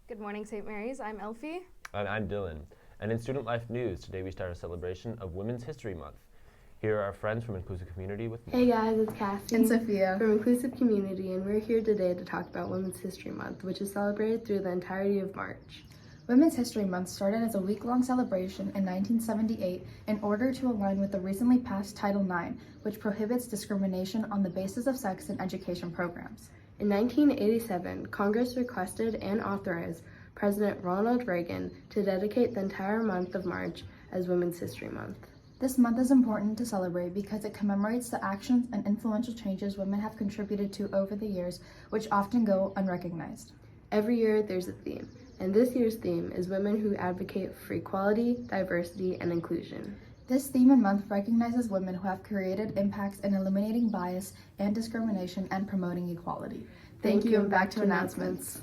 Good morning, St. Mary's. I'm Elfie. And I'm Dylan. And in Student Life News, today we start a celebration of Women's History Month. Here are our friends from Inclusive Community with more. Hey guys, it's Cassie and Sophia from Inclusive Community, and we're here today to talk about Women's History Month, which is celebrated through the entirety of March. Women's History Month started as a week-long celebration in 1978 in order to align with the recently passed Title IX, which prohibits discrimination on the basis of sex in education programs. In 1987, Congress requested and authorized President Ronald Reagan to dedicate the entire month of March as Women's History Month. This month is important to celebrate because it commemorates the actions and influential changes women have contributed to over the years, which often go unrecognized. Every year there's a theme, and this year's theme is women who advocate for equality, diversity, and inclusion. This theme and month recognizes women who have created impacts in eliminating bias and discrimination and promoting equality. Thank you, and back to announcements.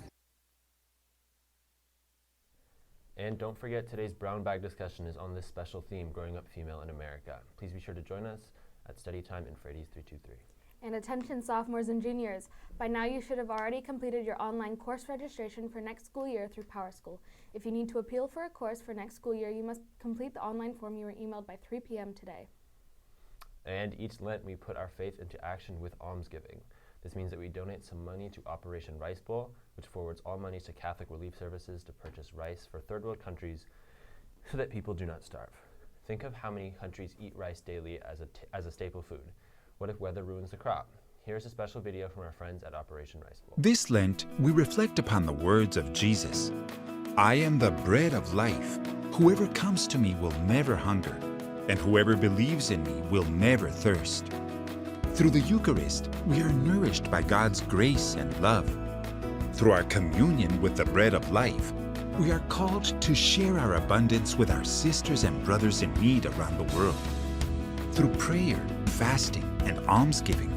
And don't forget, today's brown bag discussion is on this special theme, Growing Up Female in America. Please be sure to join us at study time in Frady's 323. And attention sophomores and juniors. By now you should have already completed your online course registration for next school year through PowerSchool. If you need to appeal for a course for next school year, you must complete the online form you were emailed by 3 p.m. today. And each Lent, we put our faith into action with almsgiving. This means that we donate some money to Operation Rice Bowl, which forwards all monies to Catholic Relief Services to purchase rice for third world countries so that people do not starve. Think of how many countries eat rice daily as a staple food. What if weather ruins the crop? Here's a special video from our friends at Operation Rice Bowl. This Lent, we reflect upon the words of Jesus. I am the bread of life. Whoever comes to me will never hunger, and whoever believes in me will never thirst. Through the Eucharist, we are nourished by God's grace and love. Through our communion with the bread of life, we are called to share our abundance with our sisters and brothers in need around the world. Through prayer, fasting, and almsgiving,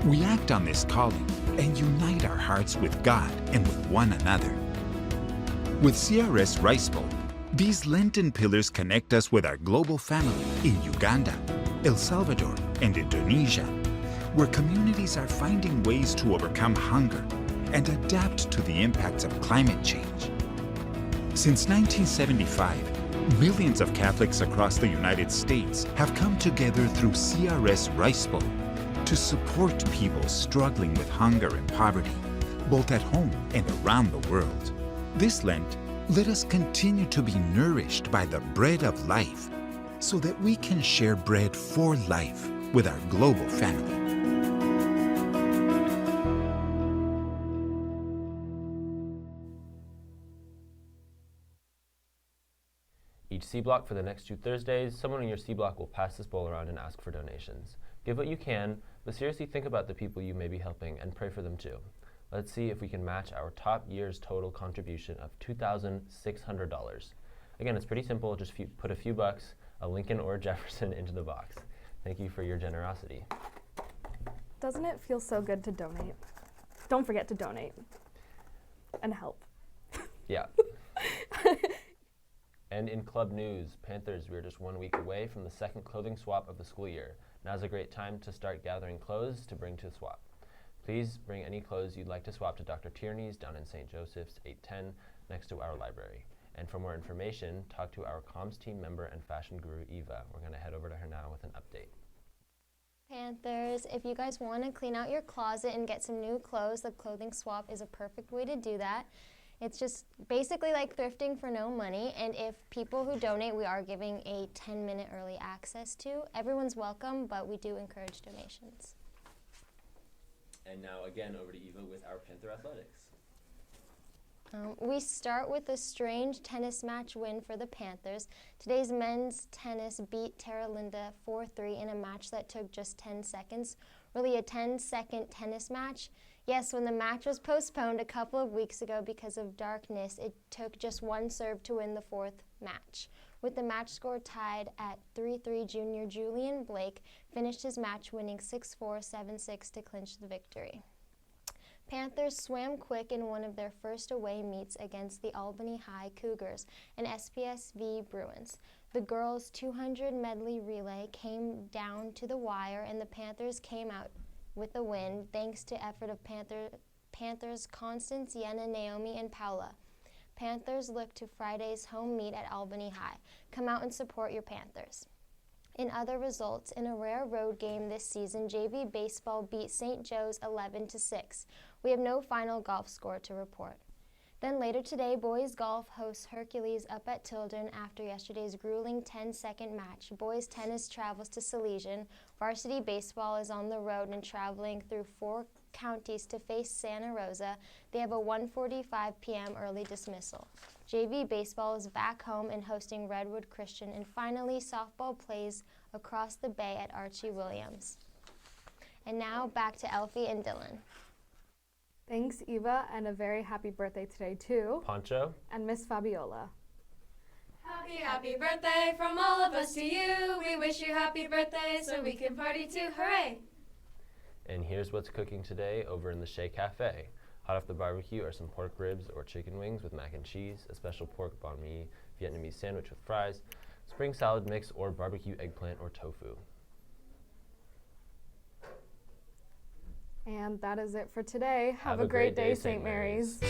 we act on this calling and unite our hearts with God and with one another. With CRS Rice Bowl, these Lenten pillars connect us with our global family in Uganda, El Salvador, and Indonesia, where communities are finding ways to overcome hunger and adapt to the impacts of climate change. Since 1975, millions of Catholics across the United States have come together through CRS Rice Bowl to support people struggling with hunger and poverty, both at home and around the world. This Lent, let us continue to be nourished by the bread of life so that we can share bread for life with our global family. Each C block for the next 2 Thursdays, someone in your C block will pass this bowl around and ask for donations. Give what you can, but seriously think about the people you may be helping and pray for them too. Let's see if we can match our top year's total contribution of $2,600. Again, it's pretty simple. Just put a few bucks, a Lincoln or a Jefferson into the box. Thank you for your generosity. Doesn't it feel so good to donate? Don't forget to donate and help. Yeah. And in club news, Panthers, we're just 1 week away from the second clothing swap of the school year. Now's a great time to start gathering clothes to bring to the swap. Please bring any clothes you'd like to swap to Dr. Tierney's down in St. Joseph's, 810, next to our library. And for more information, talk to our comms team member and fashion guru, Eva. We're going to head over to her now with an update. Panthers, if you guys want to clean out your closet and get some new clothes, the clothing swap is a perfect way to do that. It's just basically like thrifting for no money, and if people who donate, we are giving a 10-minute early access to. Everyone's welcome, but we do encourage donations. And now again over to Eva with our Panther Athletics. We start with a strange tennis match win for the Panthers. Today's men's tennis beat Tara Linda 4-3 in a match that took just 10 seconds. Really a 10-second tennis match. Yes, when the match was postponed a couple of weeks ago because of darkness, it took just one serve to win the fourth match. With the match score tied at 3-3, junior Julian Blake finished his match winning 6-4, 7-6 to clinch the victory. Panthers swam quick in one of their first away meets against the Albany High Cougars and SPSV Bruins. The girls' 200 medley relay came down to the wire, and the Panthers came out with a win thanks to effort of Panthers Constance, Yenna, Naomi, and Paula. Panthers look to Friday's home meet at Albany High. Come out and support your Panthers. In other results, in a rare road game this season, JV baseball beat St. Joe's 11-6. We have no final golf score to report. Then later today, boys golf hosts Hercules up at Tilden after yesterday's grueling 10-second match. Boys tennis travels to Salesian. Varsity baseball is on the road and traveling through 4 counties to face Santa Rosa. They have a 1:45 p.m. early dismissal. JV baseball is back home and hosting Redwood Christian. And finally, softball plays across the bay at Archie Williams. And now back to Elfie and Dylan. Thanks, Eva, and a very happy birthday today to Poncho and Miss Fabiola. Happy, happy birthday from all of us to you. We wish you happy birthday so we can party too. Hooray! And here's what's cooking today over in the Chez Cafe. Hot off the barbecue are some pork ribs or chicken wings with mac and cheese, a special pork banh mi Vietnamese sandwich with fries, spring salad mix, or barbecue eggplant or tofu. And that is it for today. Have a great day, St. Mary's.